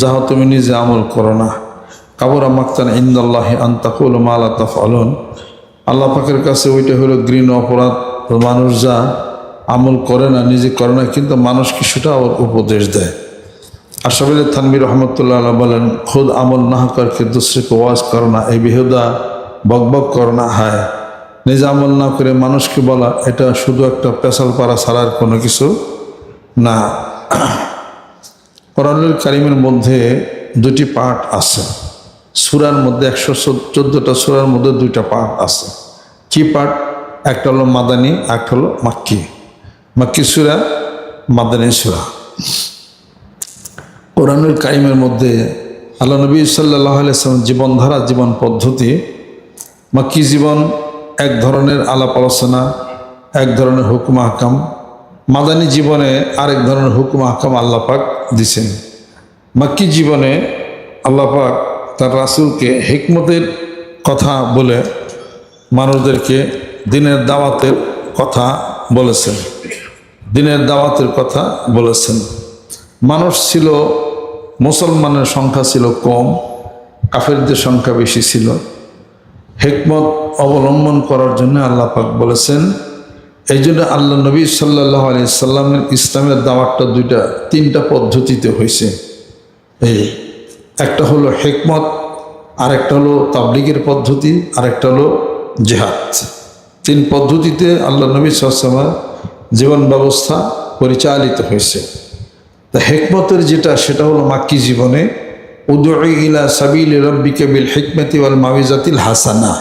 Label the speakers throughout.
Speaker 1: যাহা তুমি নিজে আমল করো না। কাবুরা মাকতান ইনদাল্লাহি আন তাকুলু মা লা তাফআলুন, আল্লাহ পাকের কাছে ওইটা হলো ঘৃণ্য অপরাধ। মানুষ যা আমল করে না, নিজে করে না, কিন্তু মানুষকে সেটা আবার উপদেশ দেয়। আশরাফ আলী থানভী রহমতুল্লাহ আলাইহি বলেন, খুদ আমল না করকে दूसरे को ওয়াজ করনা, এই বেহুদা বকবক করনা হয়। নিজে আমল না করে মানুষকে বলা, এটা শুধু একটা পেশাল পাড়া ছাড়ার কোনো কিছু না। কোরআনুল কারীমের মধ্যে দুটি পার্ট আছে। সূরার মধ্যে 114টা সূরার মধ্যে দুইটা পার্ট আছে। কি পার্ট? একটা হলো মাদানী, একটা হলো মাক্কি। মাক্কি সূরা, মাদানী সূরা। কোরআনুল কারীমের মধ্যে আল্লাহ নবী সাল্লাল্লাহু আলাইহি ওয়াসাল্লাম জীবনধারা, জীবন পদ্ধতি, মাক্কি জীবন এক ধরনের আলাপ আলোচনা, এক ধরনের হুকুম আহকাম। মাদানী জীবনে আরেক ধরনের হুকুম আহকাম আল্লাহ পাক দিছেন। মাক্কি জীবনে আল্লাহ পাক তার রাসূলকে হিকমতের কথা বলে মানুষদেরকে দিনের দাওয়াতের কথা বলেছেন, দিনের দাওয়াতের কথা বলেছেন। মানুষ ছিল, মুসলমানের সংখ্যা ছিল কম, কাফেরদের সংখ্যা বেশি ছিল। হিকমত অবলম্বন করার জন্য আল্লাহ পাক বলেছেন। এই জন্য আল্লাহ নবী সাল্লাল্লাহু আলাইহি সাল্লামের ইসলামের দাওয়াতটা তিনটা পদ্ধতিতে হয়েছে। এই একটা হলো হিকমত, আরেকটা হলো তাবলীগের পদ্ধতি, আরেকটা হলো জিহাদ। তিন পদ্ধতিতে আল্লাহ নবী সাল্লাল্লাহু আলাইহি ওয়াসাল্লামের জীবন ব্যবস্থা পরিচালিত হয়েছে। তা হিকমতের যেটা, সেটা হলো মাক্কি জীবনে উদউ ইলা সাবিলি রাব্বিকা বিল হিকমাতি ওয়াল মাউইজাতিল হাসানা।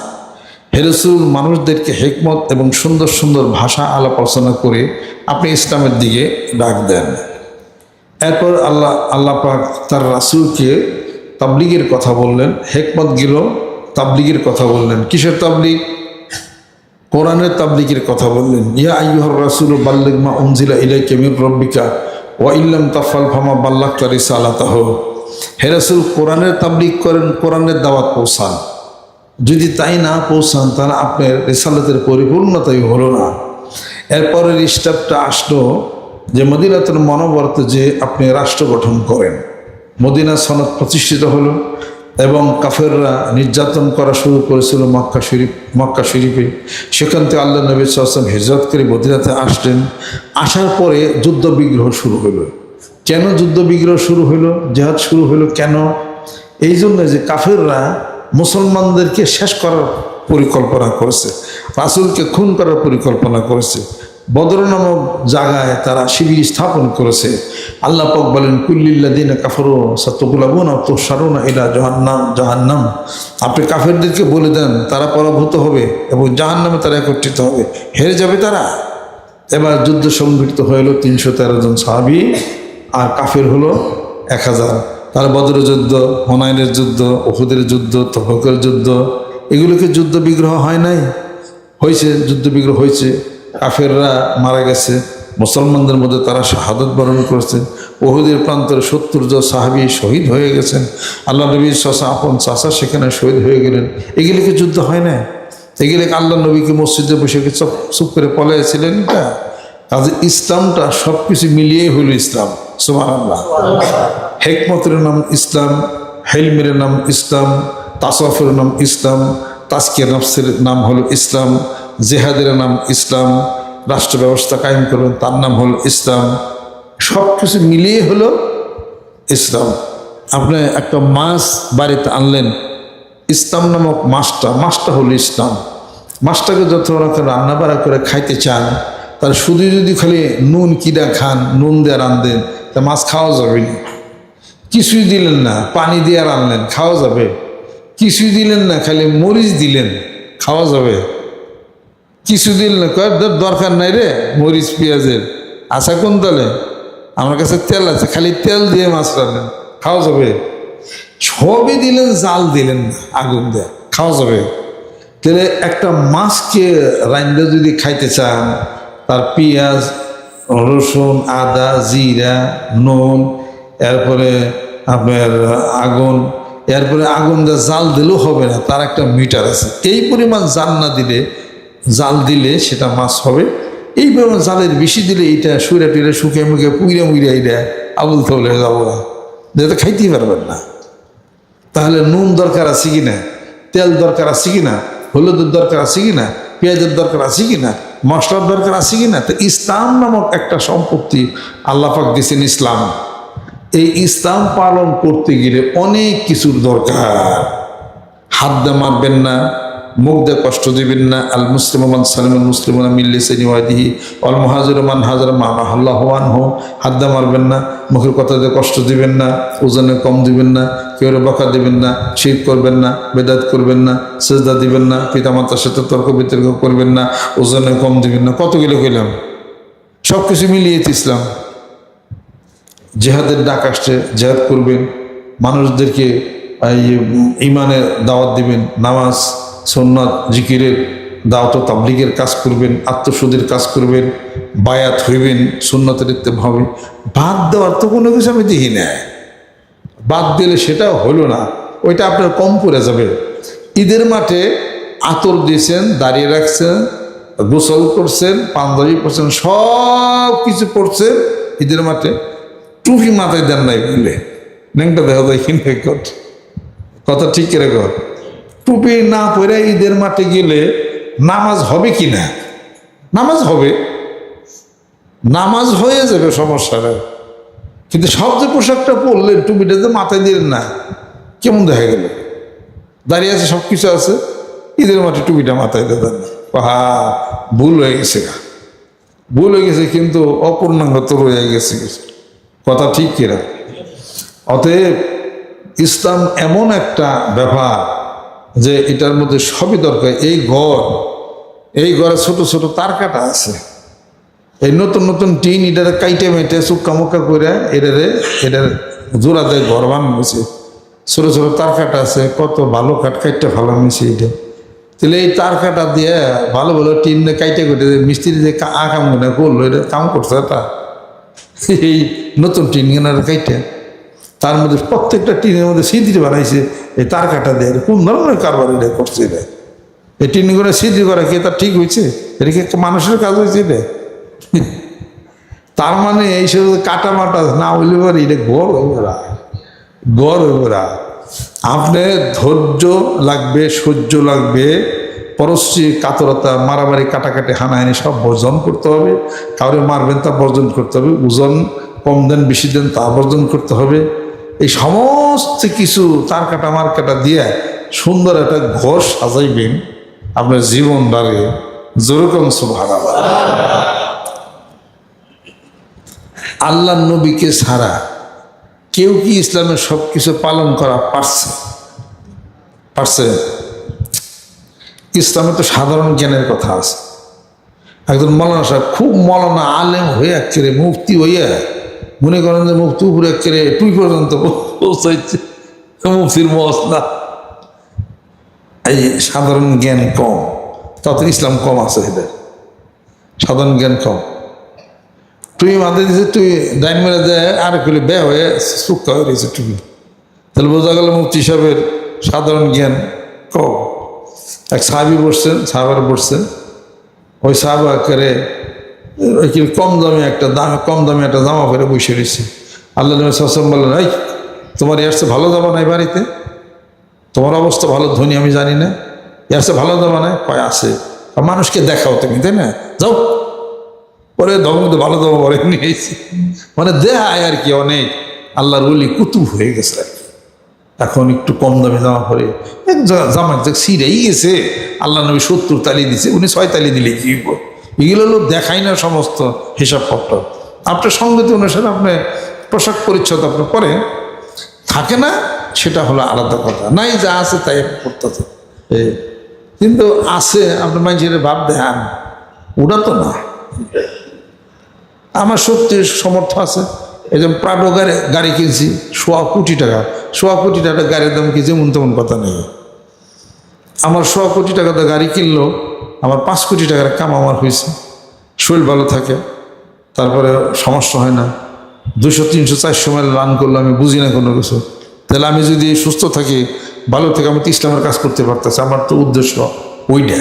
Speaker 1: হে রাসূল, মানুষদেরকে হিকমত এবং সুন্দর সুন্দর ভাষা আলাপ আলোচনা করে আপনি ইসলামের দিকে ডাক দেন। এরপর আল্লাহ পাক তার রাসূলকে তাবলীগের কথা বললেন, হিকমত গেল, তাবলীগের কথা বললেন। কিসের তাবলীগ? কোরআনের তাবলীগের কথা বললেন। ইয়া আইয়ুহার রাসূলু বাল্লিগ মা উনজিলা ইলাইকা মির রাব্বিকা ওয়া ইল্লাম তাফআল ফামা বাল্লাগতা রিসালাতাহু। হে রাসূল, কোরআনের তাবলীগ করেন, কোরআনের দাওয়াত পৌঁছান। যদি তাই না পৌঁছান, তাহলে আপনার রিসালাতের পরিপূর্ণতাই হলো না। এরপরের স্টেপটা আসলো যে মদিনাতুল মুনাওয়ারাতে যে আপনি রাষ্ট্র গঠন করেন। মদিনা সনদ প্রতিষ্ঠিত হলো এবং কাফেররা নির্যাতন করা শুরু করেছিল মক্কা শরীফে। সেখান থেকে আল্লাহ নবী সাল্লাল্লাহু আলাইহি ওয়াসাল্লাম হিজরত করে মদিনাতে আসলেন। আসার পরে যুদ্ধ বিগ্রহ শুরু হলো। কেন যুদ্ধ বিগ্রহ শুরু হলো, জিহাদ শুরু হলো কেন? এই জন্য যে কাফেররা মুসলমানদেরকে শেষ করার পরিকল্পনা করেছে, রাসূলকে খুন করার পরিকল্পনা করেছে। বদর নামক জায়গায় তারা শিবির স্থাপন করেছে। আল্লাহ পাক বলেন, কুল্লিল্লাযিনা কাফারু সাতুগলাবুনা ওয়া তুহশারুনা ইলা জাহান্নাম। আপনি কাফেরদেরকে বলে দেন তারা পরাভূত হবে এবং জাহান্নামে তারা একত্রিত হবে, হেরে যাবে তারা। এবার যুদ্ধ সংঘটিত হলো 313 জন সাহাবী, আর কাফের হলো 1000। তার বদরের যুদ্ধ, হুনাইনের যুদ্ধ, উহুদের যুদ্ধ, তবুকের যুদ্ধ, এগুলোকে যুদ্ধ বিগ্রহ হয় নাই? হয়েছে, যুদ্ধ বিগ্রহ হয়েছে। কাফেররা মারা গেছে, মুসলমানদের মধ্যে তারা শাহাদাত বরণ করেছে। উহুদের প্রান্তরে 70 জন সাহাবী শহীদ হয়ে গেছেন। আল্লাহ নবীর আপন চাচা সেখানে শহীদ হয়ে গেলেন। এগুলিকে যুদ্ধ হয় না? এগুলিকে আল্লাহ নবীকে মসজিদে বসে চুপ করে পলাইছিলেন। এটা কাজে ইসলামটা সব কিছু মিলিয়েই হইল ইসলাম। সুবহানাল্লাহ। হিকমতের নাম ইসলাম, হিলমের নাম ইসলাম, তাসাউফের নাম ইসলাম, তাজকিয়া নফসের নাম হলো ইসলাম, জিহাদের নাম ইসলাম, রাষ্ট্র ব্যবস্থা কায়েম করবেন তার নাম হলো ইসলাম। সব কিছু মিলিয়ে হলো ইসলাম। আপনি একটা মাছ বাড়িতে আনলেন, ইসলাম নামক মাছটা হলো ইসলাম। মাছটাকে যত রান্না বাড়া করে খাইতে চান, তার শুধু যদি খালি নুন কিনা খান, নুন দিয়ে রান্ধেন, তা মাছ খাওয়া যাবে না। কিছুই দিলেন না, পানি দিয়ে রানলেন, খাওয়া যাবে? কিছুই দিলেন না, খালি মরিচ দিলেন, খাওয়া যাবে? কিছু দিলেন না, দরকার নাই রে মরিচ পেঁয়াজের, আশা কোন তালে আমার কাছে তেল আছে, খালি তেল দিয়ে মাছ রান্নেন, খাওয়া যাবে? সবই দিলেন, জাল দিলেন না, আগুন দেয়া, খাওয়া যাবে? তাহলে একটা মাছকে রান্না যদি খাইতে চান, তার পেঁয়াজ, রসুন, আদা, জিরা, নুন, এরপরে আপনার আগুন, এরপরে আগুন দিয়ে জাল দিলেও হবে না, তার একটা মিটার আছে। এই পরিমাণ জাল দিলে সেটা মাছ হবে। এই পরিমাণ জালের বেশি দিলে এটা সুইরা টুইরা শুকিয়ে মুখে পুইরা মুইরা এটা আবুল তৌলে যাব না, যেটা খাইতেই পারবেন না। তাহলে নুন দরকার আছে কি না, তেল দরকার আছে কি না, হলুদের দরকার আছে কি না, পেঁয়াজের দরকার আছে কি না, মশলার দরকার আছে কি না? তো ইসলাম নামক একটা সম্পত্তি আল্লাহ পাক দিয়েছেন ইসলাম। এই ইসলাম পালন করতে গেলে অনেক কিছুর দরকার। হাত দিয়ে মারবেন না, মুখ দিয়ে কষ্ট দিবেন না। আল মুসলিম মান সালিমুল মুসলিমুনা মিন লিসানি ওয়া ইয়াদিহি ওয়াল মুহাজিরু মান হাজারা মা আল্লাহু আনহু। হাত দিয়ে মারবেন না, মুখের কথা দিয়ে কষ্ট দিবেন না, ওজনে কম দিবেন না, কেউ বকা দিবেন না, শিরক করবেন না, বেদাত করবেন না, সিজদা দিবেন না, পিতামাতার সাথে তর্ক বিতর্ক করবেন না, ওজনে কম দিবেন না। কতগুলো কইলাম, সব কিছু মিলিয়ে ইসলাম। জেহাদের ডাক আসছে, জেহাদ করবেন, মানুষদেরকে ইমানের দাওয়াত দিবেন, নামাজ সুন্নাত জিকিরের দাওয়াত তাবলীগের কাজ করবেন, আত্মশুদ্ধির কাজ করবেন, বায়াত হইবেন, সুন্নতের ইত্তেবা হবে। বাদ দেওয়ার তো কোনো কিছু আমি দেখি না। বাদ দিলে সেটাও হলো না, ওইটা আপনার কম পড়ে যাবে। ঈদের মাঠে আতর দিয়েছেন, দাঁড়িয়ে রাখছেন, গোসল করছেন, পাঞ্জাবি পরছেন, সব কিছু পড়ছেন ঈদের মাঠে, টুপি মাথায় দেন নাই বলে নেংটা দেখা যায় কিনে কথা ঠিক করে কর। টুপি না পরে ঈদের মাঠে গেলে নামাজ হবে কি না? নামাজ হবে, নামাজ হয়ে যাবে, সমস্যা নেই। কিন্তু সব যে পোশাকটা পরলেন, টুপিটা যে মাথায় দিলেন না, কেমন দেখা গেল? দাঁড়িয়ে আছে, সব কিছু আছে, ঈদের মাঠে টুপিটা মাথায় দেন না, ভুল হয়ে গেছে, ভুল হয়ে গেছে, কিন্তু অপূর্ণাঙ্গ তো রয়ে গেছে কিছু। কথা ঠিক কিনা? অতএব ইসলাম এমন একটা ব্যাপার যে এটার মধ্যে সবই দরকার। এই ঘরে ছোট ছোট তার কাটা আছে, এই নতুন নতুন টিন এটারে কাইটে মেটে চুক্কা মুক্কা করে এটার জোড়া দেয় ঘর বানাচ্ছে। ছোট ছোট তার কাটা আছে, কত ভালো কাঠ কাইটটা ভালো মিশে এটা। তাহলে এই তার কাটা দিয়ে ভালো ভালো টিন কাইটে কেটে মিস্ত্রি যে কাম করলো, এটা কাম করছে এটা এই নতুন টিন কেনার কাইটে, তার মধ্যে প্রত্যেকটা টিনের মধ্যে সিঁদড়ি বানাইছে এই তার কাটা দিয়ে। কোন ধরনের কারবার এটা করছে? এটা এই টিন করে সিঁদড়ি করা কি তার ঠিক হয়েছে? এটা কি মানুষের কাজ হয়েছে? এটা তার মানে এইসব কাটা মাটা না হইলে পারে এটা গড় হইবে না, গড় হইবে না। আপনার ধৈর্য লাগবে, সহ্য লাগবে, পরশ্রী কাতরতা, মারামারি, কাটাকাটি, হানাহানি সব বর্জন করতে হবে। কাউরে মারবেন তা বর্জন করতে হবে, ওজন কম দেন বেশি দেন তা বর্জন করতে হবে। এই সমস্ত কিছু তার কাটা মার কাটা দিয়ে সুন্দর একটা ঘর সাজাইবেন আপনার জীবন দ্বারে। যেরকম সুবহানাল্লাহ। আল্লাহ নবীকে ছাড়া কেউ কি ইসলামের সব কিছু পালন করা পারছে? ইসলামে তো সাধারণ জ্ঞানের কথা আছে। একজন মৌলানা সাহেব, খুব মৌলানা আলেম হয়ে একেবারে মুফতি হইয়া, মনে করেন যে মুফতি উপরে একেবারে টুই পর্যন্ত পৌঁছাইছে, মুফতির মসলা। এই সাধারণ জ্ঞান কম, তত ইসলাম কম আছে। এদের সাধারণ জ্ঞান কম। তুই মাথায় দিছে, তুই ডাইন মেরে দেয় আর করলে বে হয়ে চুক্তা হয়ে রয়েছে টুপি। তাহলে বোঝা গেল মুফতি সাহেবের সাধারণ জ্ঞান কম। এক সাহাবি বসছেন, সাহাবার বসছেন, ওই সাহাবা করে কম দামে একটা জামা পরে বসে রয়েছে। আল্লাহ নবী সাল্লাল্লাহু আলাইহি ওয়াসাল্লাম বললেন, এই তোমার এর চেয়ে ভালো জামা নাই বাড়িতে? তোমার অবস্থা ভালো, ধনী আমি জানি না, এর চেয়ে ভালো জামা নাই? কয় আছে। মানুষকে দেখাও তুমি, তাই না? যাও পরে ধর্মতে ভালো জামা পরে নিয়েছি, মানে দেখায় আর কি। অনেক আল্লাহর ওলি কুতুব হয়ে গেছে আর কি। এখন একটু কম দামে জামা পরে জামা ছিঁড়েই গেছে, আল্লাহ নবী 70 তালি দিছে, উনি 6 তালি দিলে কি? এগুলো লোক দেখায় না সমস্ত হিসাবপত্র। আপনার সঙ্গতি অনুসারে আপনি পোশাক পরিচ্ছদ আপনি পরে থাকে না, সেটা হলো আলাদা কথা। নাই যা আছে তাই করতেছে, কিন্তু আছে আপনার মানুষের ভাব দেখান, ওটা তো না। আমার সত্যি সমর্থ আছে, এই যে প্রাডো গাড়ি কিনছি 1.25 কোটি টাকা, 1.25 কোটি টাকা গাড়ির দাম কি যেমন তেমন কথা নেই। আমার 1.25 কোটি টাকাতে গাড়ি কিনলো, আমার 5 কোটি টাকার কাম আমার হয়েছে। শরীর ভালো থাকে, তারপরে সমস্যা হয় না, 200, 300, 400 মাইল রান করলে আমি বুঝি না কোনো কিছু। তাহলে আমি যদি সুস্থ থাকি, ভালো থেকে আমি তো ইসলামের কাজ করতে পারতেছি। আমার তো উদ্দেশ্য ওইটা।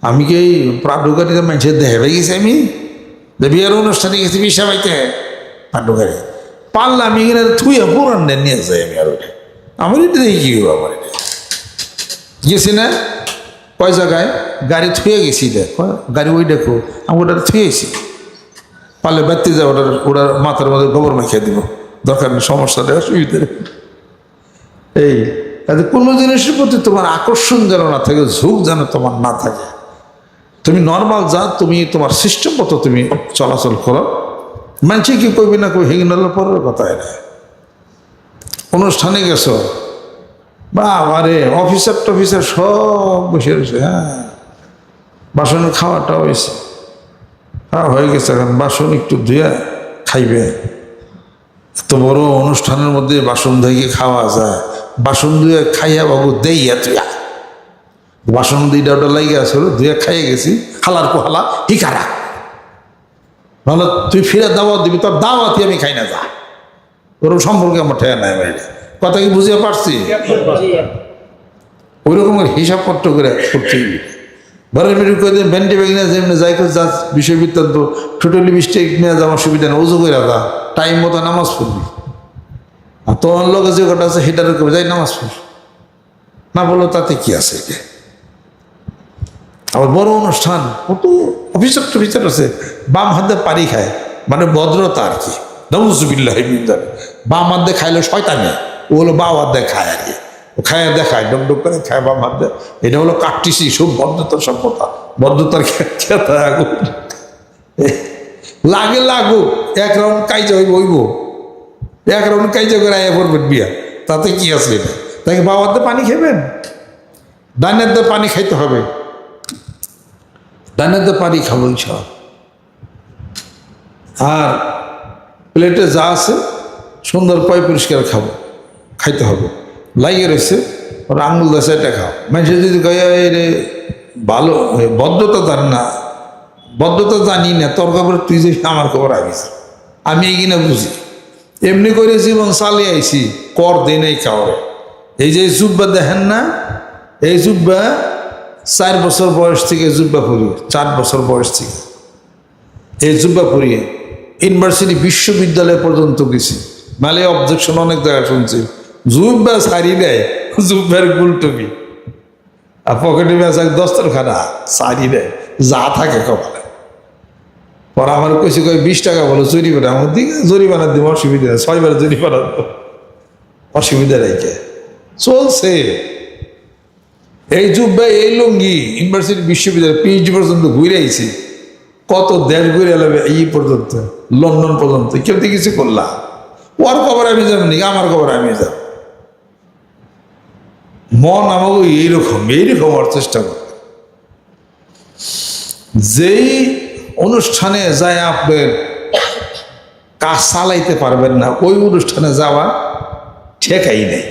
Speaker 1: আমি কি এই প্রাডো গাড়িতে মানুষের দেখে গেছি? আমি বিয়ের অনুষ্ঠানে গেছি বিশা বাইতে প্রাডো গাড়ি পারলে আমি এখানে থুয়ে পুরান নিয়ে যাই আমি আর ওইটা আমার এটা দেখি কি হবে আমার এটা গেছি না কয় জায়গায় গাড়ি থুয়ে গেছি দেখ গাড়ি ওই দেখো আমি ওটা থুয়েছি পারলে বাড়তে যাও ওটার মাথার মধ্যে গোবর মাখিয়ে দিব দরকার নেই সমস্যা নেই অসুবিধা নেই এই তাতে কোনো জিনিসের প্রতি তোমার আকর্ষণ যেন না থাকে ঝোঁক যেন তোমার না থাকে তুমি নর্মাল যা তুমি তোমার সিস্টেম মতো তুমি চলাচল করো মানুষে কি কইবি না কই হিগনালের পরের কথা এটা অনুষ্ঠানে গেছো বা আরে অফিসার টফিসার সব বসে রয়েছে হ্যাঁ বাসনের খাওয়াটা হয়েছে হ্যাঁ হয়ে গেছে এখন বাসন একটু ধুয়ে খাইবে এত বড় অনুষ্ঠানের মধ্যে বাসন ধুয়ে খাওয়া যায় বাসন ধুয়ে খাইয়া বাবু দেইয়া তুইয়া বাসন দুইটা ওটা লাগিয়ে আসলো ধুয়ে খাইয়ে গেছি হালার কোহালা হিকারা নাহলে তুই ফিরে দাওয়াত দিবি তোর দাওয়াতই আমি খাই না যা ওরকম সম্পর্কে আমার ঠেয়া নাই বাইরে কথা কি বুঝিয়ে পারছি ওই রকমের হিসাব পত্র করে করতেই ঘরের মেয়ে করে দিন ভ্যান্টি ব্যাগ নিয়ে যেমনি যাই করে যা বিষয় বৃত্তান্ত টোটালি মিস্টেক নিয়ে যাওয়ার সুবিধা নেই উজু করে রাখা টাইম মতো নামাজ পড়বি আর তোমার লোকে যে কটা আছে সেটার করে যাই নামাজ পড় না বলো তাতে কি আছে এটা আবার বড় অনুষ্ঠান কত অফিসার টফিসার আছে বাম হাতে পানি খায় মানে ভদ্রতা আর কি নজুবিল্লাহ বাম হাত দিয়ে খাইলে শয়তানি ও হলো বাম হাত দিয়ে খায় আর কি ও খায় দেখায় ডুব ডুব করে খায় বাম হাত দিয়ে এটা হলো কাটটিসি সব ভদ্রতার সভ্যতা ভদ্রতার খেতে লাগে লাগুক এক রাউন্ড কাইজা হইব হইব এক রাউন্ড কাইজা করে আয়া পড়বেন বিয়া তাতে কি আছে এটা তাকে বাম হাত দিয়ে পানি খাবেন ডান হাত দিয়ে পানি খাইতে হবে ডানাতে পানি খাবো ইনশাল আর প্লেটে যা আছে সুন্দর পয় পরিষ্কার খাবো খাইতে হবে লাগিয়ে রয়েছে ওর আঙুল দেশে এটা খাও মানুষের যদি রে ভালো বদ্ধতা জান না বদ্ধতা জানি না তোর খবর তুই যে আমার খবর আনিস আমি এগিয়ে বুঝি এমনি করে জীবন চালিয়ে আইছি কর দিন এই খাওয়ারে এই যে জুব্বা দেখেন না এই জুব্বা 4 বছর বয়স থেকে জুব্বা পড়িয়ে 4 বছর বয়স থেকে এই জুব্বা পড়িয়ে ইউনিভার্সিটি বিশ্ববিদ্যালয় পর্যন্ত গেছি নালে অবজেকশন অনেক জায়গায় শুনছি জুব্বা সারি দেয় জুব্বার গুলটবি আর পকেটে বেচাক দস্তরখানা সারি দেয় যা থাকে কপালে পর আমার কইছে কই 20 টাকা বলো জরিমানা আমার দিকে জরিমানা দিব অসুবিধা নেই 6 বার জরিমানা অসুবিধা রেখে চলছে এই জুব্বা এই লুঙ্গি ইউনিভার্সিটি বিশ্ববিদ্যালয় পিএইচডি পর্যন্ত ঘুরে আইছি কত দেশ ঘুরে এলাম এই পর্যন্ত লন্ডন পর্যন্ত কেউ তো কিছু করলাম ওর খবর আমি যাবো নাকি আমার খবর আমি যাব মন আমাকে এইরকম হওয়ার চেষ্টা কর যেই অনুষ্ঠানে যায় আপনার কাজ চালাইতে পারবেন না ওই অনুষ্ঠানে যাওয়া ঠেকাই নেই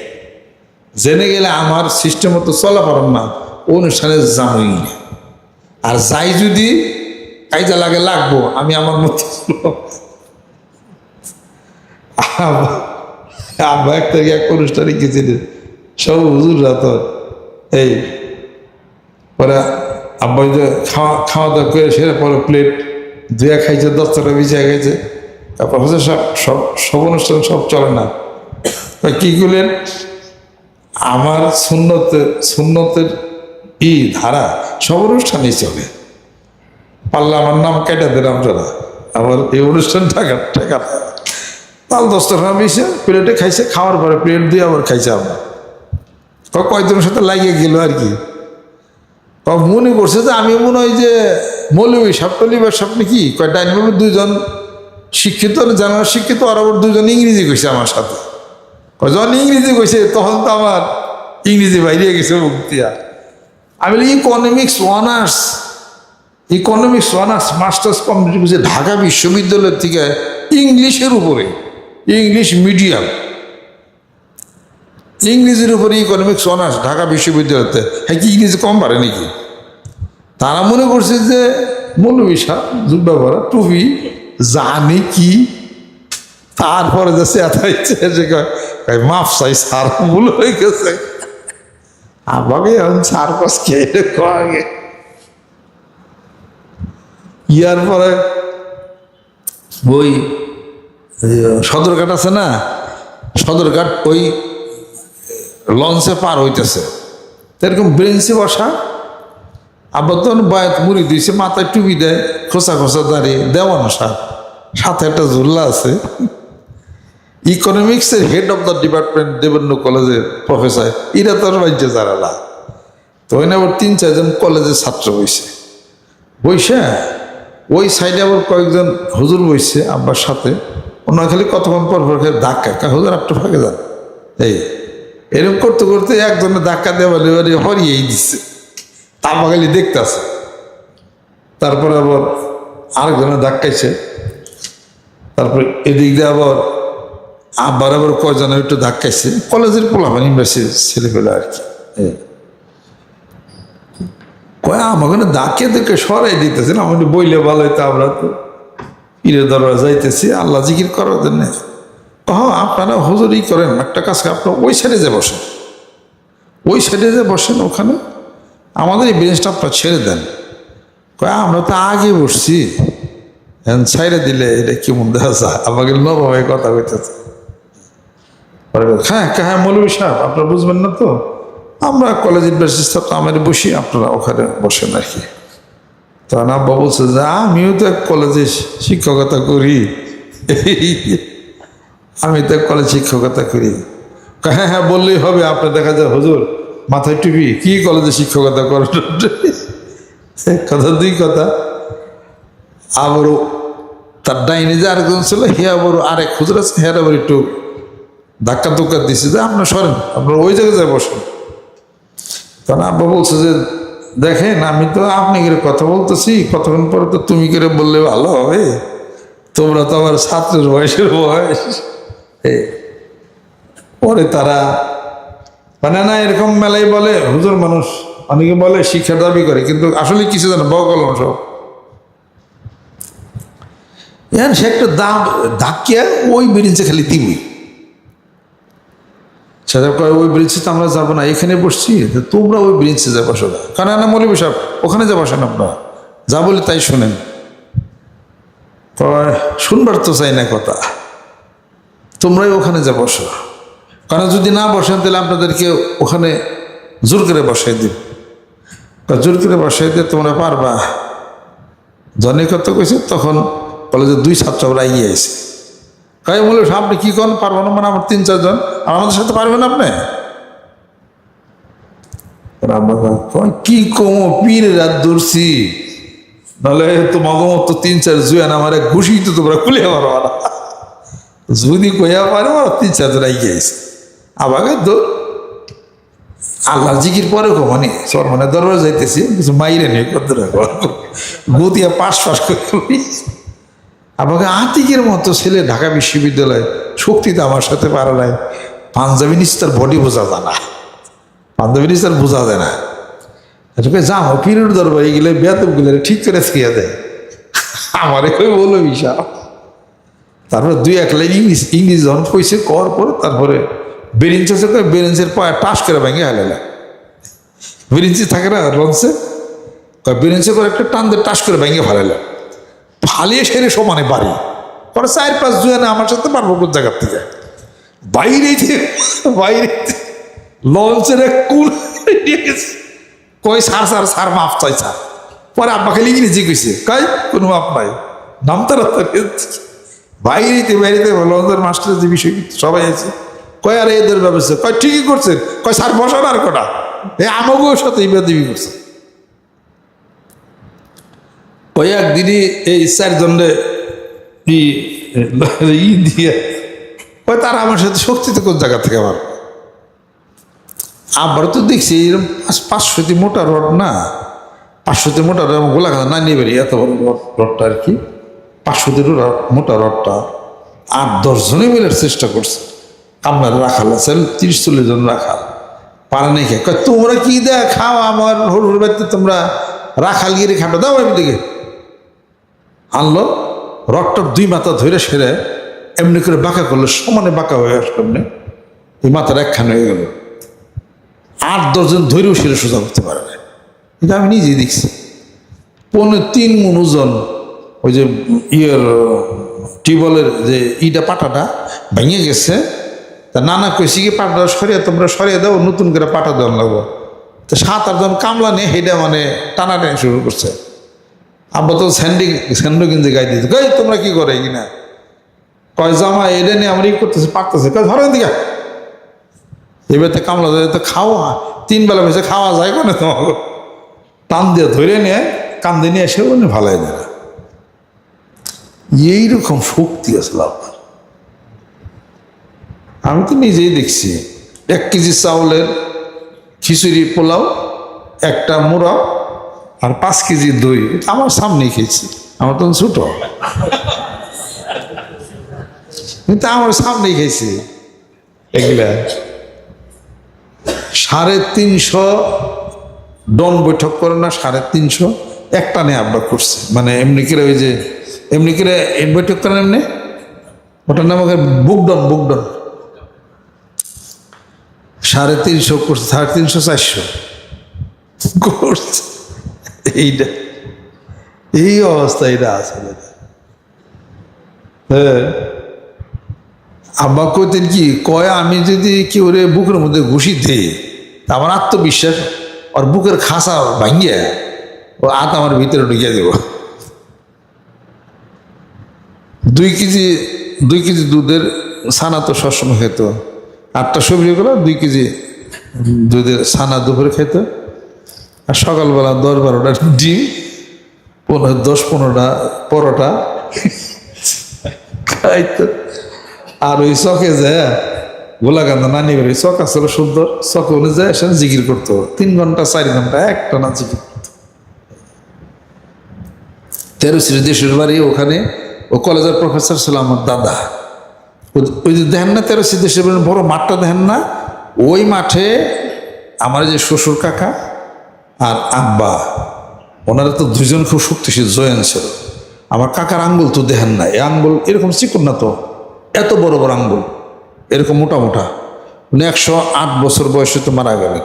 Speaker 1: জেনে গেলে আমার সিস্টেম মতো চলা পারেন না অনুষ্ঠানে যাবই না আর যাই যদি কাইজা লাগে লাগবো আমি আমার মতো আব্বা এক থেকে এক অনুষ্ঠানে গেছিলেন সব হুজুররা তো এই পরে আব্বা খাওয়া দাওয়া করে সেরে পরে প্লেট ধুয়ে খাইছে 10টা বিছিয়ে খাইছে তারপর হচ্ছে সব অনুষ্ঠান সব চলে না কি করলেন আমার সুন্নতের ধারা সব অনুষ্ঠানেই চলে পারলে আমার নাম কেটে দেন আপনারা আবার এই অনুষ্ঠান টাকা তাল 10টা মিশে প্লেটে খাইছে খাওয়ার পরে প্লেট দিয়ে আবার খাইছে আমরা কয়েকজনের সাথে লাগিয়ে গেল আর কি মনে করছে যে আমি মনে হয় যে মৌলবী সাপটলিবার স্বপ্নে কি কয়টা আইনভাবে 2জন শিক্ষিত জানা শিক্ষিত আর আবার 2জন ইংরেজি কইছে আমার সাথে যখন ইংরেজি কইছে তখন তো আমার ইংরেজি বাইরে গেছে মুক্তিয়া আমি ইকোনমিক্স অনার্স মাস্টার্স কমপ্লিট করছে ঢাকা বিশ্ববিদ্যালয় থেকে ইংলিশের উপরে ইংলিশ মিডিয়াম ইংরেজির উপরে ইকোনমিক্স অনার্স ঢাকা বিশ্ববিদ্যালয়তে হ্যাঁ কি ইংরেজি কম পারে নাকি তারা মনে করছে যে মৌলবী সাহেব জুব্বা পরা টুপি জানি কি তারপরে যাচ্ছে এত ইচ্ছে মাফ চাই সার ভুল হয়ে গেছে আমাকে এখন সার কস খেয়ে আগে ইয়ার পরে ওই সদরঘাট আছে না, সদরঘাট ওই লঞ্চে পার হইতেছে, এরকম ব্রেঞ্চে বসা। আবার তখন বায়াত মুড়ি দিয়েছে, মাথায় টুপি দেয়, খোসা খোসা দাঁড়িয়ে দেওয়ানো সাথে একটা ঝুল্লা আছে। ইকোনমিক্সের head of the department Devendra কলেজের প্রফেসর, এরা তোর রাজ্য যারা। তো ওই আবার 3-4 জন কলেজের ছাত্র বইসে ওই সাইডে আবার কয়েকজন হুজুর বইছে আব্বার সাথে। ওনার খালি কতক্ষণ পর ধাক্কা, হুজুর একটু ফাঁকে যান, এরকম করতে করতে একজনের ধাক্কা দেওয়া হরিয়েই দিচ্ছে, তারপর খালি দেখতে আছে। তারপরে আবার আরেকজনের ধাক্কাইছে, তারপরে এদিক দিয়ে আবার আবার কয়জনের একটু ধাক্কাইছে, কলেজের পোলাপান ইউনিভার্সিটির ছেলেপেলে আর কি। আমাকে ডাকে দেখে সরাই দিতেছেন, আমি বইলে ভালো হইতো, আমরা তো পীরে দরবার যাইতেছি আল্লাহ জিকির করার জন্য। আপনারা হুজুরই করেন, একটা কাজ আপনার ওই সাইডে যে বসেন, ওই সাইডে যে বসেন, ওখানে আমাদের এই বেঞ্চটা আপনার ছেড়ে দেন। আমরা তো আগে বসছি, ছাইড়ে দিলে এটা কেমন দেখা যায়, আমাকে নবাবে কথা কইতেছে। হ্যাঁ মৌলভী সাহেব, আপনারা বুঝবেন না তো, আমরা কলেজের ব্যবস্থা তো আমার বসি, আপনারা ওখানে বসেন আর কি। তখন আব্বা বলছে যে আমিও তো এক কলেজে শিক্ষকতা করি, আমি তো কলেজ শিক্ষকতা করি। হ্যাঁ বললেই হবে, আপনার দেখা যায় হুজুর মাথায় টুপি, কি কলেজে শিক্ষকতা করেন? কথা দুই কথা। আবারও তার ডাইনে যে আরেকজন ছিল, হে আবার আরেক হুজুর আছে, হ্যাঁ আবার একটু ধাক্কা ধুক্কা দিচ্ছে যে আপনার সরেন, আপনার ওই জায়গায় যায় বসেন। তখন আব্বা বলছে যে দেখেন, আমি তো আপনি করে কথা বলতেছি, কতক্ষণ পরে তো তুমি করে বললে ভালো হবে, তোমরা তো আমার ছাত্রের বয়সের বয়স। পরে তারা না এরকম মেলাই বলে, হুজুর মানুষ অনেকে বলে শিক্ষার দাবি করে, কিন্তু আসলে কিছু জানে বকলম সব। সে একটা দাম ধাক্কিয়া ওই বেরিয়েছে খালি দিবি, সেটা কয় ওই ব্রিজে তো আমরা যাবো না, এখানে বসছি, তোমরা ওই ব্রিজে যা বসো না। কারণ না মৌলভী সাহেব ওখানে যা বসেন, আপনারা যা বলি তাই শোনেন। শুনবার তো চাই না কথা, তোমরাই ওখানে যা বসো, কারণ যদি না বসেন তাহলে আপনাদেরকে ওখানে জোর করে বসাই দিব। জোর করে বসাই দিয়ে তোমরা পারবা? জনে কত কইছে, তখন কলেজের 2 ছাত্র ওরা এগিয়ে আছে। কাই বলে আপনি কি করেন, পারবো না মানে আমার 3-4 জন, আর আমাদের সাথে পারবেন আপনি? কি কমো পীর রাত ধরছি, নাহলে তোমাকে মতো 3-4 জুয়ান আমার ঘুষি তো তোমরা খুলে পারো না, যদি কইয়া পারো 3-4 জন এগিয়ে আছে। আমাকে তো আল্লাহর জিকির পরে মানে সরমানের দরবার যাইতেছি, কিছু মাইরে নিয়ে করতে রাখো গতিয়া পাশ করে। আমাকে আতিকের মতো ছেলে ঢাকা বিশ্ববিদ্যালয়, শক্তিতে আমার সাথে পারা নাই, পাঞ্জাবি নিস্তার বডি বোঝা যায় না, পাঞ্জাবি নিস্তার বোঝা যায় না। যাও পীরের দরবারে গেলে বেতনগুলো ঠিক করে শিখিয়ে দেয়, আমারে কই বলো বিশাল। তারপরে 2-1 লাইন ইংলিশ যখন কইছে কর পর, তারপরে বেরিঞ্চ আছে, বেরিঞ্চের পায়ে টাস করে ভেঙে হালালে, বেরিঞ্চি থাকে না লঞ্চে, বেরিঞ্চে করে একটা টান দিয়ে টাস করে ভেঙে ফেলালে, ফালিয়ে সেরে সমানে বাড়ি পরে 4-5 জুয়ানে আমার সাথে পারবো কোন জায়গার থেকে বাইরে লঞ্চের এক কুল নিয়ে গেছে, কই সার মাফ চাই স্যার। পরে আব্বা খালি ইংরেজি কইছে, কই কোনো মাপ নাই, নামতে বাইরেতে লঞ্চের মাস্টার যে বিষয় সবাই আছে, কয় আর এদের ব্যবস্থা, কয় ঠিকই করছেন, কয় স্যার বসান আর কটা, আমাকেও সাথে ইবাদিবি করছে। ওই একদিনই এই 4 জনের দিয়ে ওই তারা আমার সাথে শক্তিতে কোন জায়গা থেকে আমার আবারও তো দেখছি এরকম 500 মোটা রড না, 500 মোটা রড গোলা খাতা না নিয়ে বেরিয়ে এত বড় রডটা আর কি, 500 মোটা রডটা 8-10 জনে মিলে চেষ্টা করছে, আপনার রাখাল আছে 30-40 জন রাখাল, পারে নাই খেয়ে কয় তোমরা কি দেয় খাও, আমার হরুর বাড়িতে তোমরা রাখাল গিয়ে খাটো দাও, আমি দিকে আনলো রডটার 2 মাথা ধরে সেরে এমনি করে বাঁকা করলো, সমানে বাঁকা হয়ে আসলো, এমনি এই মাথার একখান হয়ে গেল। 8-10 জন ধরেও সেরে সোজা করতে পারে না, এটা আমি নিজেই দেখছি। 3.5 মণ ওজন ওই যে টিউবওয়েলের যে ইটা পাটাটা ভেঙে গেছে, তা নানা কইছি কি পাটা সরিয়ে তোমরা সরিয়ে দাও, নতুন করে পাটা দেওয়ার লাগবো। তো 7-8 জন কামলা নিয়ে হেডে মানে টানাটানি শুরু করছে। আব্বা তো স্যান্ডো কিনতে গাই দিতে, কই তোমরা কি করে কিনা, কয় জামা এটা নিয়ে আমরা ই করতেছে পারতেছে, কয় ধরেন দিকে এবার তো কামলা তো খাওয়া 3 বেলা বেশি খাওয়া যায় কোনে, তোমাকে টান দিয়ে ধরে নিয়ে কান্দে নিয়ে এসে উনি ভালাই দেয়। এইরকম শক্তি আসলে আপনার। আমি তো নিজেই দেখছি 1 কেজি চাউলের খিচুড়ি পোলাও, একটা মোড়াও আর 5 কেজি দই আমার সামনেই খেয়েছি। আমার তো ছোট, কিন্তু আমার সামনেই খেয়েছি এগুলা। 350 ডন বৈঠক করে না, 350 একটা নিয়ে আব্বা করছে। মানে এমনি করে ওই যে এমনি করে বৈঠক করেন এমনি, ওটার নাম বুকডন 350 করছে, 350-400 করছে। এইটা এই অবস্থা এটা আছে। হ্যাঁ, আব্বা কইতেন কি, কয় আমি যদি কি ওরে বুকের মধ্যে ঘুষি দিই, আমার আত্মবিশ্বাস আর বুকের খাসা ভাঙিয়ে ও আমার ভিতরে ঢুকিয়ে দেব। 2 কেজি দুধের ছানা তো সবসময় খেত, 8টা সবজি গুলো 2 কেজি দুধের ছানা দুপুরে খেত, আর সকালবেলা 10-12টা ডিম, 10-15টা পরোটা খাইতো। আর ওই চকে যায় গোলাকান্দা নানি বাড়ি চক আসলে সুন্দর, চকে অনুযায়ী এসে জিকির করতো 3 ঘন্টা 4 ঘন্টা একটা না জিকির করতো। 13 দেশের বাড়ি ওখানে, ও কলেজের প্রফেসর ছিল আমার দাদা। ওই যে দেখেন না 13 দেশের বাড়ি বড় মাঠটা দেখেন না, ওই মাঠে আমার যে শ্বশুর কাকা আর আব্বা, ওনারা তো 2 জন খুব শক্তিশালী জয়েন ছিল। আমার কাকার আঙ্গুল তো দেখেন না, এই আঙ্গুল এরকম চিকন না তো, এত বড় বড় আঙ্গুল, এরকম মোটা মোটা। উনি 108 বছর বয়সে তো মারা গেলেন।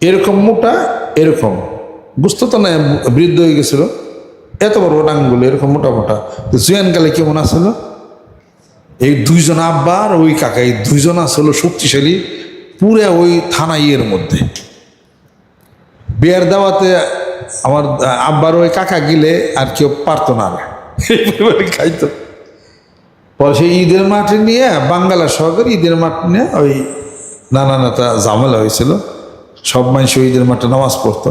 Speaker 1: এরকম মোটা, এরকম বুঝতো তো না, বৃদ্ধ হয়ে গেছিল, এত বড় বড় আঙ্গুল, এরকম মোটা মোটা। জুয়ান কালে কেমন আসলো, এই 2 জন আব্বা আর ওই কাকা, এই 2 জন আসলো শক্তিশালী পুরা ওই থানা ইয়ের মধ্যে। বিয়ের দাওয়াতে আমার আব্বার ওই কাকা গেলে আর কেউ পারতো না, খাইতো। পরে সেই ঈদের মাঠে নিয়ে বাঙ্গালা সহকারে ঈদের মাঠ নিয়ে ওই নানা নেতা ঝামেলা হয়েছিল, সব মানুষ ওই ঈদের মাঠে নামাজ পড়তো।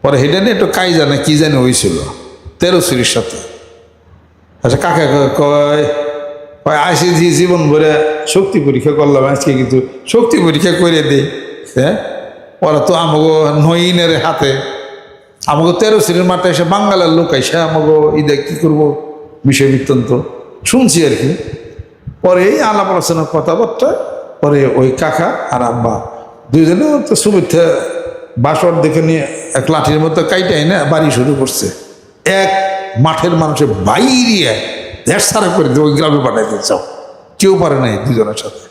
Speaker 1: পরে হেঁটে নিয়ে একটু কাই জানে কি জানে হয়েছিল 13 সাথে। আচ্ছা কাকা কয় আসি জীবন ভরে শক্তি পরীক্ষা করলাম, আজকে কিন্তু শক্তি পরীক্ষা করে দিই। হ্যাঁ, ওরা তো আমাকে নইনের হাতে, আমাকে 13 মাঠে এসে বাঙ্গালার লোক এসে আমাকে ঈদে কি করবো বিষয় বৃত্তান্ত শুনছি আর কি। পরে এই আলাপ আলোচনার কথাবার্তা, পরে ওই কাকা আর আব্বা 2 জনে তো শুভেচ্ছা বাসর দেখে নিয়ে এক লাঠির মতো কাইটাই না বাড়ি শুরু করছে। এক মাঠের মানুষের বাইরে দেড় সারা করে ওই গ্রামে পাঠাইতে চাও, কেউ পারে নাই 2 জনের সাথে।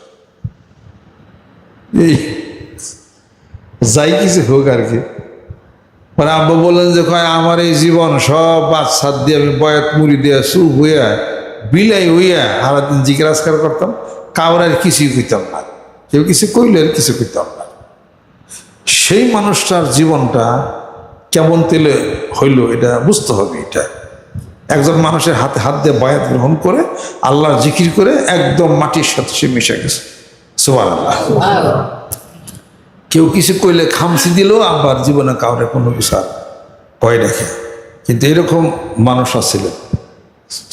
Speaker 1: এই যাই কিছু হোক আর কি। মানে আব্বা বললেন যে কয় আমার এই জীবন সব বাচ্চার দিয়ে আমি বয়াত মুড়ি দিয়ে চুপ হইয়া বিলাই হইয়া সারাদিন জিকির আজকার করতাম, কাউর আর কিছুই কইতাম না, কেউ কিছু কইলে আর কিছু কইতাম না। সেই মানুষটার জীবনটা কেমন তেলে হইল এটা বুঝতে হবে। এটা একজন মানুষের হাতে হাত দিয়ে বায়াত গ্রহণ করে আল্লাহর জিকির করে একদম মাটির সাথে সে মিশে গেছে। সুবহানাল্লাহ। কেউ কিছু কইলে খামসি দিলেও আব্বার জীবনে কাউরে কোনো কিছু আর ভয় দেখে। কিন্তু এরকম মানুষ আসছিলেন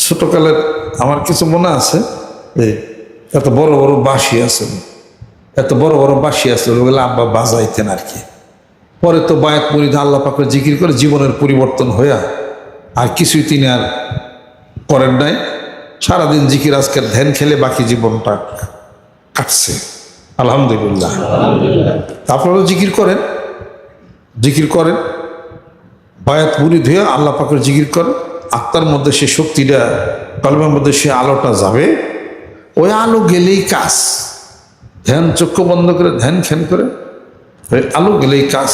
Speaker 1: ছোটকালের। আমার কিছু মনে আছে যে এত বড় বড় বাঁশি আছে, এত বড় বড় বাঁশি আছে, ওগুলো আব্বা বাজাইতেন আর কি। পরে তো বায়াত মুরিদ আল্লাহ পাকের জিকির করে জীবনের পরিবর্তন হইয়া আর কিছুই তিনি আর করেন নাই। সারাদিন জিকির আজকের ধ্যান খেলে বাকি জীবনটা কাটছে আলহামদুলিল্লাহ। আপনারাও জিকির করেন, বায়াত মুরিদ হয়ে আল্লাহ পাকের জিকির করেন। আত্মার মধ্যে সে শক্তিটা, কলমের মধ্যে সে আলোটা যাবে, ওই আলো গেলেই কাজ। ধ্যান চক্ষু বন্ধ করে ধ্যান খেন করে ওই আলো গেলেই কাজ।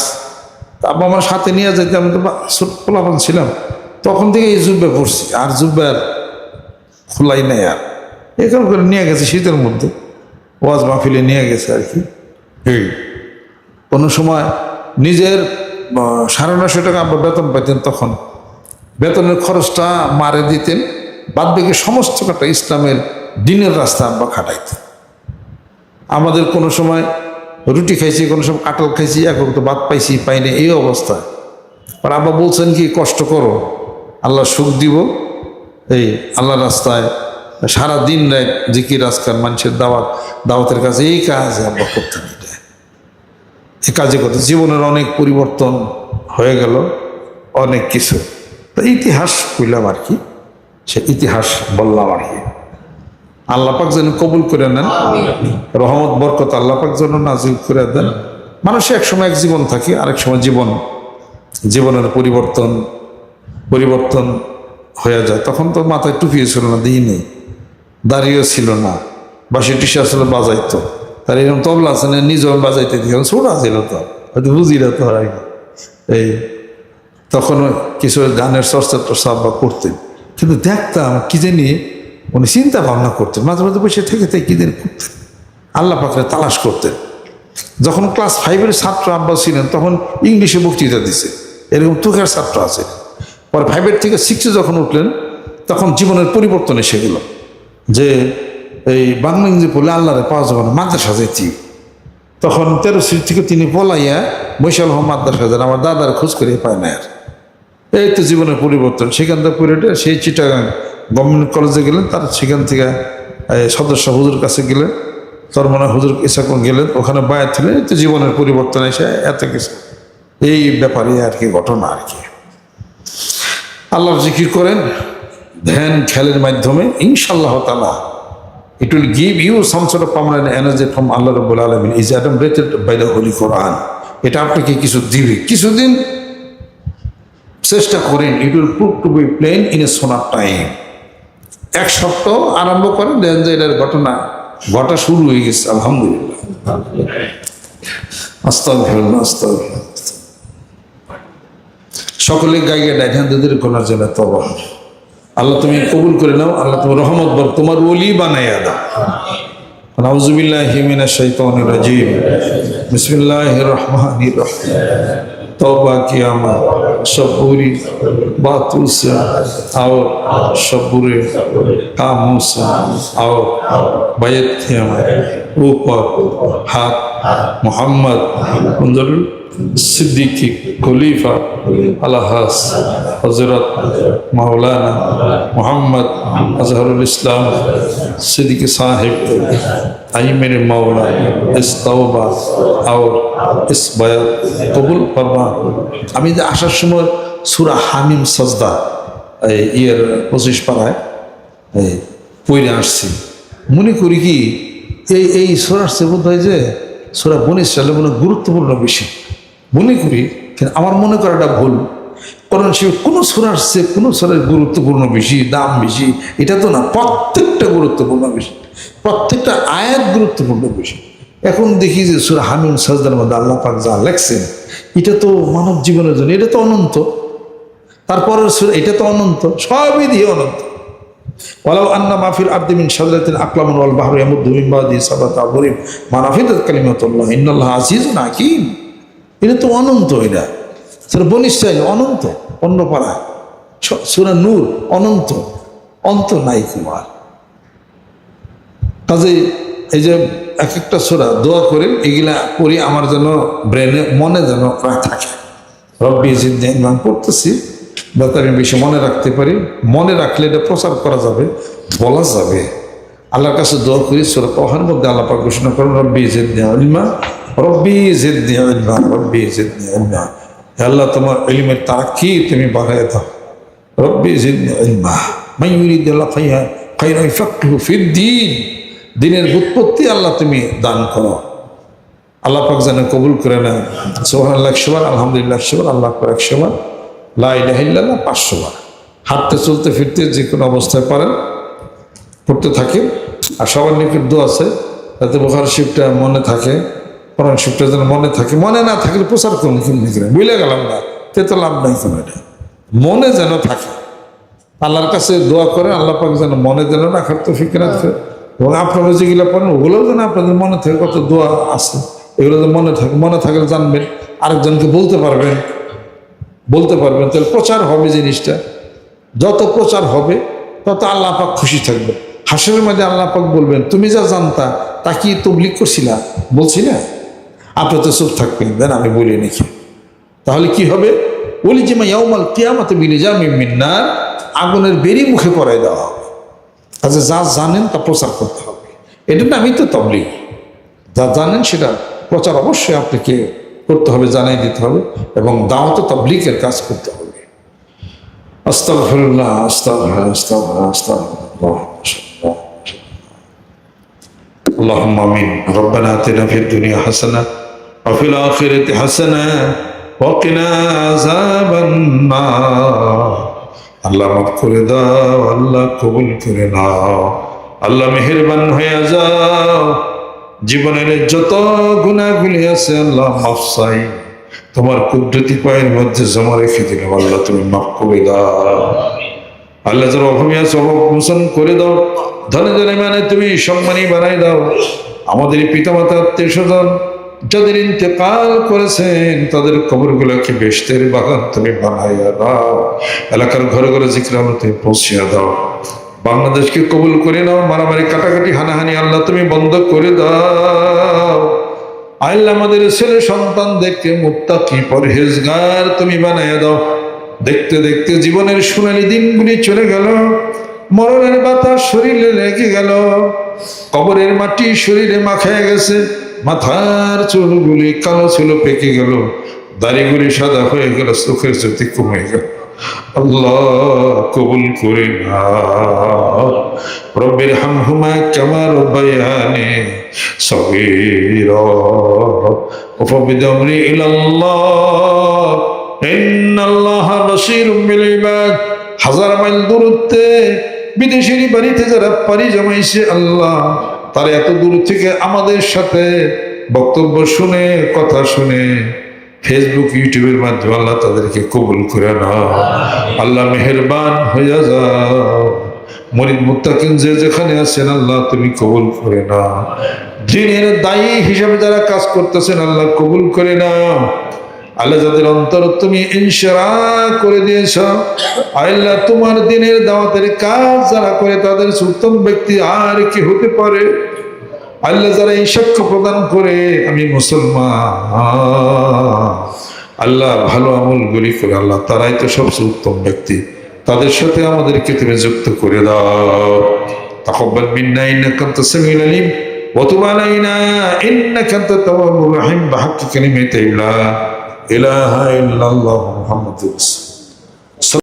Speaker 1: আব্বা আমার সাথে নিয়ে যেতে, আমি তো ছোট পোলাপান ছিলাম তখন থেকে এই জুব্বা পড়ছি, আর জুব্বার খোলাই নাই আর, এরকম করে নিয়ে গেছে শীতের মধ্যে, ওয়াজ মাহফিলে নিয়ে গেছে আর কি। এই কোনো সময় নিজের 950 টাকা আব্বা বেতন পাইতেন, তখন বেতনের খরচটা মারে দিতেন, বাদ বাকি সমস্ত কটা ইসলামের দিনের রাস্তা আব্বা খাটাইতেন। আমাদের কোনো সময় রুটি খাইছি, কোনো সময় কাঁঠাল খাইছি, এখন তো ভাত পাইছি পাইনি, এই অবস্থা। আর আব্বা বলছেন কি, কষ্ট করো, আল্লাহ সুখ দিব। এই আল্লাহ রাস্তায় সারা দিন রাত জিকির আজকার, মানুষের দাওয়াতের কাছে, এই কাজ আব্বা করতেন। এটা এই কাজে করতে জীবনের অনেক পরিবর্তন হয়ে গেল, অনেক কিছু। তো ইতিহাস কইলাম আর কি, সে ইতিহাস বললাম আর কি। আল্লাহ পাক যেন কবুল করে নেন, রহমত বরকত আল্লাহ পাক যেন নাজিল করে দেন। মানুষের এক সময় এক জীবন থাকে, আরেক সময় জীবনের পরিবর্তন হয়ে যায়। তখন তো মাথায় টুপিও ছিল না, দিই নেই, দাঁড়িয়েও ছিল না, বাসি টিসা আসলে বাজাইতো। তার এরকম তবলা আছে না, নিজেও বাজাইতে দিকে ছোট ছিল, তো হয়তো বুঝি না তো আর এই। তখন কিছু গানের চর্চা আব্বা করতেন, কিন্তু দেখতাম কি জানি উনি চিন্তা ভাবনা করতেন, মাঝে মাঝে বসে থেকে কি জানি করতেন, আল্লাহ পাকরে তালাশ করতেন। যখন ক্লাস 5-এর ছাত্র আব্বা ছিলেন, তখন ইংলিশে বক্তৃতা দিছে, এরকম তুখের ছাত্র আছে। পরে 5-এর থেকে 6-এ যখন উঠলেন, তখন জীবনের পরিবর্তন এসে গেল, যে এই বাংলা ইংরেজি পড়লে আল্লাহরে পাওয়া যাবে না, মাদ্রাসা যাইতি। তখন 13 থেকে তিনি পলাইয়া বৈশাল হম মাদ্রাসা যান, আমার দাদার খোঁজ করে পায় না আর। এই তো জীবনের পরিবর্তন। সেখান থেকে পড়ে সেই চিটাগাং গভর্নমেন্ট কলেজে গেলেন, তার সেখান থেকে সদস্য হুজুর কাছে গেলেন, তোর মনে হুজুর ইসাকুন গেলেন, ওখানে বায়াত ছিলেন। এই তো জীবনের পরিবর্তন এসে এত কিছু, এই ব্যাপারে আর কি ঘটনা আর কি। আল্লাহর জিকির করেন, ধ্যান খেলের মাধ্যমে, ইনশাআল্লাহ তাআলা it will give you some sort of permanent energy from Allah Rabbul Alamin is adumbrated by the Holy Quran. এটা আপনাকে কিছু দিবে, কিছুদিন চেষ্টা করেন, it will prove to be plain in a short time. এক সপ্তাহ আরম্ভ করেন, দেন যে এটার ঘটা শুরু হয়ে গেছে। আলহামদুলিল্লাহ, আস্তাগফিরুল্লাহ, আস্তাগফিরুল্লাহ। সকলে গাইয়ে ডাইধানদের করার জন্য তওবা। আল্লাহ তুমি কবুল করে নাও, আল্লাহ তুমি রহমত বর তোমার ওলি বানাইয়া দাও। আউযু বিল্লাহি মিনাশ শাইতানির রাজিম, বিসমিল্লাহির রহমানির রহিম। तौबा किया मैं सब बुरी बातों से और सब बुरे कामों से और बैत थे मैं ऊपर हाथ मोहम्मद सिद्दीकी खलीफा अलहास हजरत मौलाना मोहम्मद अजहरुल इस्लाम सिद्दीकी साहिब आई मेरे मौला इस तौबा और इस बयात कबूल फरमा। আমি যে আসার সময় সূরা হামিম সাজদা এর 25 পারায় পড়ে আসছি, মনে করি কি এই সূরার চেয়ে বোধ হয় যে সূরা বনী ইসরাঈল মনে গুরুত্বপূর্ণ বেশি মনে করি, কিন্তু আমার মনে করাটা ভুল। কারণ সে কোনো সূরার চেয়ে কোনো সূরার গুরুত্বপূর্ণ বেশি, দাম বেশি, এটা তো না। প্রত্যেকটা গুরুত্বপূর্ণ বেশি, প্রত্যেকটা আয়াত গুরুত্বপূর্ণ বেশি। এখন দেখি যে সূরা হামিম সাজদার মধ্যে আল্লাহ পাক যা লেখছেন, এটা তো মানব জীবনের জন্য, এটা তো অনন্ত। তারপরের সূরা এটা তো অনন্ত, সবই দিয়ে অনন্ত। ওয়ালাউ আন্না মা ফিল আরদি মিন শাজারাতিন আকলামুন ওয়াল বাহরু ইয়ামুদ্দু মিন বাদি সাবাতা আবহুরিম মা নাফিদাত কালিমাতুল্লাহ ইন্নাল্লাহা আজিজুন হাকীম। এটা তো অনন্ত। এটা সূরা বনী ইসরাঈল অনন্ত, অন্য পারা সূরা নূর অনন্ত, অন্ত নাই কুমার। কাজে এই যে এক একটা সূরা দোয়া করে এগুলা পড়ি, আমার যেন ব্রেনে মনে যেন থাকে। রব্বি জিদনি ইলমান পড়তেছি, যাতে আমি বেশি মনে রাখতে পারি। মনে রাখলে এটা প্রচার করা যাবে, বলা যাবে। আল্লাহর কাছে দোয়া করি, সূরা তাহার মধ্যে আল্লাহ পাক ঘোষণা করেন রব্বি জিদনি ইলমান, রব্বি জিদনি ইলমান, রব্বি জিদনি ইলমান। হে আল্লাহ, তোমার ইলমের তারাক্কি তুমি বাড়ায় দাও। রব্বি জিদনি ইলমান মান ইউরিদুল্লাহ খায়রান ইয়াফাক্কিহু ফিদ্দীন। দিনের উৎপত্তি আল্লাহ তুমি দান করো। আল্লাহ পাক যেন কবুল করে নেন। সুবহানাল্লাহ 100 বার, আলহামদুলিল্লাহ 100 বার, আল্লাহু আকবার 100 বার, লা ইলাহা ইল্লাল্লাহ 500 বার। হাঁটতে চলতে ফিরতে যে কোনো অবস্থায় পারেন পড়তে থাকে। আর সবার নিকট দোয়া আছে যাতে বুখারী শরীফটা মনে থাকে, কোরআন শরীফটা যেন মনে থাকে। মনে না থাকলে প্রচার করুন, বুঝলে গেলাম না, তে তো লাভ নাই কোনো। এটা মনে যেন থাকে। আল্লাহর কাছে দোয়া করেন আল্লাহ পাক যেন মনে দিল রাখার তৌফিক রাখে, এবং আপনারা যেগুলো পড়েন ওগুলোও যেন আপনাদের মনে থাকে কত দোয়া আছে, এগুলো যেন মনে থাকলে জানবেন, আরেকজনকে বলতে পারবেন, তাহলে প্রচার হবে জিনিসটা। যত প্রচার হবে তত আল্লাহ পাক খুশি থাকবে। হাসরের মধ্যে আল্লাহ পাক বলবেন তুমি যা জানতা তা কি তবলিগ করছিলা, বলছিলা, আপনি তো চুপ থাকবেন, দেন আমি বলি নাকি। তাহলে কি হবে, বলি যে ইয়াউমাল কিয়ামাতে বিলিজামিন মিন নার, আগুনের বেরি মুখে পড়ায় দেওয়া হবে। আচ্ছা যা জানেন তা প্রচার করতে হবে, এটার নামই তো তবলিগ। যা জানেন সেটা প্রচার অবশ্যই আপনাকে করতে হবে, জানাই দিতে হবে, এবং দাওয়াত তাবলীগের কাজ করতে হবে। আস্তাগফিরুল্লাহ, আস্তাগফিরুল্লাহ, আস্তাগফিরুল্লাহ, আস্তাগফিরুল্লাহ। اللهم آمين. ربنا آتنا في الدنيا حسنة وفي الآخرة حسنة وقنا عذاب النار. আল্লাহ মাফ করে দাও, আল্লাহ কবুল করে নাও, আল্লাহ মেহেরবান হয়ে যাও। জীবনের যত গুনাহগুলি আছে আল্লাহ মাফ চাই, তোমার কুদরতি পায়ের মধ্যে জমা রেখে দিলাম, আল্লাহ তুমি মাফ করে দাও। আল্লাহ যারা অভাবী আছে অভাব মোচন করে দাও, ধনে ধনে মানে তুমি সম্মানী বানাই দাও। আমাদের পিতামাতা আত্মীয় স্বজন যাদের ইন্তেকাল করেছেন তাদের কবরগুলোকে বেহেশতের বাগান তুমি বানাইয়া দাও, এলাকার ঘরে ঘরে জিকির আমরা তুমি পৌঁছিয়া দাও। বাংলাদেশকে কবুল করে নাও, মারামারি কাটাকাটি হানাহানি আল্লাহ তুমি বন্ধ করে দাও। আল্লাহ আমাদের ছেলে সন্তান দেখতে মুত্তাকি পরহেজগার তুমি বানাইয়া দাও। দেখতে দেখতে জীবনের সোনালী দিনগুলি চলে গেল, মরণের বাতাস শরীরে লেগে গেল, কবরের মাটি শরীরে মাখায় গেছে, মাথার চুলগুলি কালো ছিল পেকে গেল, দাড়িগুলি সাদা হয়ে গেল, চোখের জ্যোতি কমে গেল। আল্লাহ কবুল করে নাও। রব্বির হামহুমা কামা রাব্বায়ানি সগীরা ওয়াফবিদ আমরি ইলাল্লাহ ইন্নাল্লাহা বাশীরুম বিল ইবাদ। হাজার মাইল দূরত্বে বিদেশের বাড়িতে যারা পাড়ি জমাইছে আল্লাহ, তারা এত দূর থেকে আমাদের সাথে বক্তব্য শুনে, কথা শুনে, ফেসবুক ইউটিউবের মাধ্যমে আল্লাহ তাদেরকে কবুল করে নাও। আল্লাহ মেহেরবান হইয়া যাও। মুরিদ মুত্তাকিন যে যেখানে আছেন আল্লাহ তুমি কবুল করে নাও। দ্বীনের দায়ী হিসাবে যারা কাজ করতেছেন আল্লাহ কবুল করে নাও। আল্লাহ যাদের অন্তর তুমি ইনশিরাহ করে দিয়েছ, আল্লাহ তোমার দ্বীনের দাওয়াতের কাজ যারা করে তাদের উত্তম ব্যক্তি আর কি হতে পারে। আল্লাহ যারা এই সাক্ষ্য প্রদান করে আমি মুসলমান, আল্লাহ ভালো আমলগুলি করে আল্লাহ তারাই তো সবচেয়ে উত্তম ব্যক্তি, তাদের সাথে আমাদেরকে তুমি যুক্ত করে দাও। তাকাব্বাল মিন্না ইন্নাকা আনতাস সামিউল আলিম ওয়া তুব আলাইনা ইন্নাকা আনতাত তাওয়াবুর রহিম বিহাক্কি কালিমাতি লা ইলাহা ইল্লাল্লাহ মুহাম্মাদুর রাসূলুল্লাহ।